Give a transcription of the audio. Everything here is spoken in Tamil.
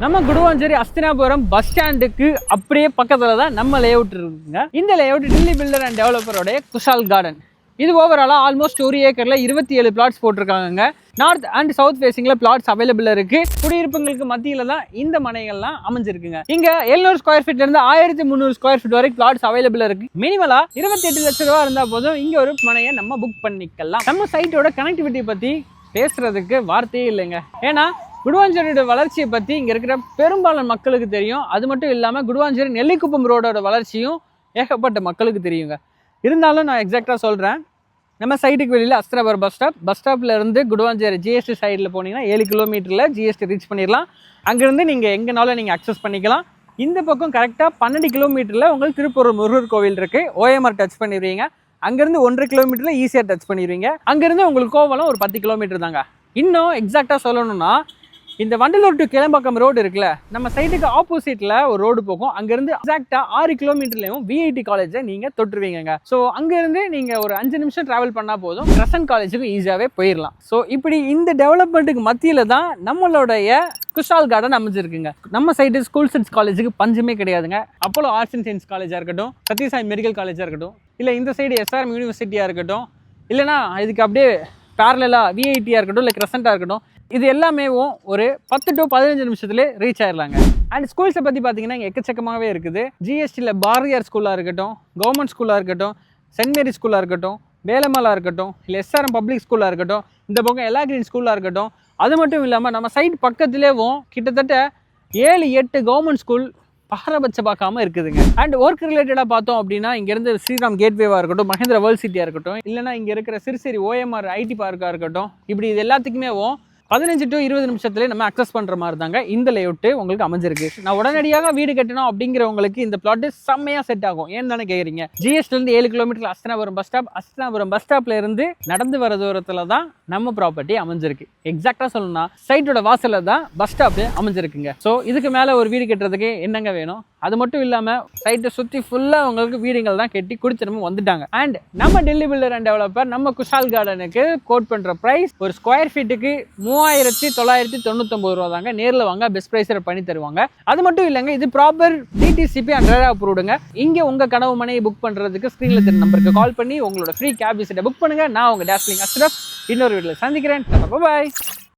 நம்ம குடுவாஞ்சேரி அஸ்தினாபுரம் பஸ் ஸ்டாண்டுக்கு அப்படியே பக்கத்துல தான் நம்ம லேஅவுட் இருக்குங்க. இந்த லேஅவுட் டில்லி பில்டர் அண்ட் டெவலப்பரோட குஷால் கார்டன். இது ஓவராலா ஆல்மோஸ்ட் 1 ஏக்கர்ல 27 பிளாட்ஸ் போட்டிருக்காங்க. நார்த் அண்ட் சவுத் ஃபேசிங்ல பிளாட்ஸ் அவைலபிள் இருக்கு. குடியிருப்புகளுக்கு மத்தியில தான் இந்த மனைகள்லாம் அமைஞ்சிருக்குங்க. இங்க 700 ஸ்கொயர் ஃபீட்ல இருந்து 1300 ஸ்கொயர் ஃபீட் வரைக்கும் பிளாட்ஸ் அவைலபிள் இருக்கு. மினிமலா 28 லட்சம் ரூபாய் இருந்தா போதும் இங்க ஒரு மனையை நம்ம புக் பண்ணிக்கலாம். நம்ம சைட்டோட கனெக்டிவிட்டி பத்தி பேசுறதுக்கு வார்த்தையே இல்லைங்க. ஏன்னா குடுவாஞ்சேரியோட வளர்ச்சியை பற்றி இங்கே இருக்கிற பெரும்பாலான மக்களுக்கு தெரியும். அது மட்டும் இல்லாமல் குடுவாஞ்சேரி நெல்லிக்குப்பம் ரோடோட வளர்ச்சியும் ஏகப்பட்ட மக்களுக்கு தெரியுங்க. இருந்தாலும் நான் எக்ஸாக்டாக சொல்கிறேன். நம்ம சைட்டுக்கு வெளியில் அஸ்தினாபுரம் பஸ் ஸ்டாப்பில் இருந்து குடுவாஞ்சேரி ஜிஎஸ்டி சைடில் போனீங்கன்னா 7 கிலோமீட்டரில் ஜிஎஸ்டி ரீச் பண்ணிடலாம். அங்கேருந்து நீங்கள் எங்கேனாலும் நீங்கள் அக்சஸ் பண்ணிக்கலாம். இந்த பக்கம் கரெக்டாக 12 கிலோமீட்டரில் உங்களுக்கு திருப்பூர் முருகர் கோவில் இருக்குது. ஓஎம்ஆர் டச் பண்ணிடுவீங்க. அங்கேருந்து 1.5 கிலோமீட்டரில் ஈஸியாக டச் பண்ணிடுவீங்க. அங்கேருந்து உங்களுக்கு கோவலம் ஒரு 10 கிலோமீட்டர் தாங்க. இன்னும் எக்ஸாக்டாக சொல்லணும்னா இந்த வண்டலூர் டு கிளம்பாக்கம் ரோடு இருக்குல்ல, நம்ம சைட்டுக்கு ஆப்போசிட்டில் ஒரு ரோடு போகும். அங்கேருந்து எக்ஸாக்டாக 6 கிலோமீட்டர்லையும் விஐடி காலேஜை நீங்கள் தொட்டுருவீங்க. ஸோ அங்கேருந்து நீங்கள் ஒரு 5 நிமிஷம் ட்ராவல் பண்ணால் போதும் கிரசன்ட் காலேஜுக்கு ஈஸியாகவே போயிடலாம். ஸோ இப்படி இந்த டெவலப்மெண்ட்டுக்கு மத்தியில் தான் நம்மளுடைய குஷால் கார்டன் அமைஞ்சிருக்குங்க. நம்ம சைட்டு ஸ்கூல்ஸ் அண்ட் காலேஜுக்கு பஞ்சமே கிடையாதுங்க. அப்போலோ ஆர்ட்ஸ் அண்ட் சயின்ஸ் காலேஜாக இருக்கட்டும், சத்யசாய் மெடிக்கல் காலேஜாக இருக்கட்டும், இல்லை இந்த சைடு எஸ்ஆர்எம் யூனிவர்சிட்டியாக இருக்கட்டும், இல்லைனா இதுக்கு அப்படியே பேரலாக விஐடியாக இருக்கட்டும், இல்லை கிரசண்டாக இருக்கட்டும், இது எல்லாமே ஒரு 10 to 15 நிமிஷத்துலேயே ரீச் ஆயிடலாங்க. அண்ட் ஸ்கூல்ஸை பற்றி பார்த்தீங்கன்னா இங்கே எக்கச்சக்கமாகவே இருக்குது. ஜிஎஸ்டியில் பாரதியார் ஸ்கூலாக இருக்கட்டும், கவர்மெண்ட் ஸ்கூலாக இருக்கட்டும், சென்ட் மேரி ஸ்கூலாக இருக்கட்டும், வேலம்மாலாக இருக்கட்டும், இல்லை எஸ்ஆர்எம் பப்ளிக் ஸ்கூலாக இருக்கட்டும், இந்த பக்கம் எல்லா கிரீன் ஸ்கூலாக இருக்கட்டும். அது மட்டும் இல்லாமல் நம்ம சைட் பக்கத்துலேயும் கிட்டத்தட்ட 7-8 கவர்மெண்ட் ஸ்கூல் பாரபட்ச பார்க்காம இருக்குதுங்க. அண்ட் ஒர்க் ரிலேட்டடாக பார்த்தோம் அப்படின்னா இங்கேருந்து ஸ்ரீராம் கேட்வேவாக இருக்கட்டும், மகேந்திரா வேர்ல்ட் சிட்டியாக இருக்கட்டும், இல்லைனா இங்கே இருக்கிற சிறுசேரி ஓஎம்ஆர் ஐடி பார்க்காக இருக்கட்டும், இப்படி இது எல்லாத்துக்குமே 15 to 20 நிமிஷத்துலேயே நம்ம அக்சஸ் பண்ணுற மாதிரி தாங்க இந்த லேஅவுட்டு உங்களுக்கு அமைஞ்சிருக்கு. நான் உடனடியாக வீடு கட்டணும் அப்படிங்கிறவங்களுக்கு இந்த பிளாட்டு செம்மையாக செட் ஆகும். ஏன்னு தானே கேட்குறீங்க? ஜிஎஸ்டிலேருந்து 7 கிலோமீட்டர் அஸ்தினாபுரம் பஸ் ஸ்டாப்ல இருந்து நடந்து வர தூரத்தில் தான் நம்ம ப்ராப்பர்ட்டி அமைஞ்சிருக்கு. எக்ஸாக்டாக சொல்லணும்னா சைட்டோட வாசலில் தான் பஸ் ஸ்டாப்பு அமைஞ்சிருக்குங்க. ஸோ இதுக்கு மேலே ஒரு வீடு கட்டுறதுக்கு என்னங்க வேணும்? அது மட்டும் இல்லாமல் சைட்டை சுற்றி ஃபுல்லாக உங்களுக்கு வீடுகள் தான் கட்டி குடிச்சு நம்ம வந்துட்டாங்க. அண்ட் நம்ம டில்லி பில்டர் அண்ட் டெவலப்பர் நம்ம குஷால் கார்டனுக்கு கோட் பண்ணுற ப்ரைஸ் ஒரு ஸ்கொயர் ஃபீட்டுக்கு 3999 ரூபா தாங்க. நேரில் வாங்க, பெஸ்ட் ப்ரைஸில் பண்ணி தருவாங்க. அது மட்டும் இல்லைங்க, இது ப்ராப்பர் டிடிசிபி அண்ட் ரெரா அப்ரூவ்டுங்க. இங்கே உங்கள் கனவு மனையை புக் பண்ணுறதுக்கு ஸ்க்ரீனில் தெரிய நம்பருக்கு கால் பண்ணி உங்களோட ஃப்ரீ கேப் விசிட்டை புக் பண்ணுங்கள். நான் உங்கள் டாஸ்லிங் அஸ்ரப் இன்னொரு வீட்டில் சந்திக்கிறேன். பாய்.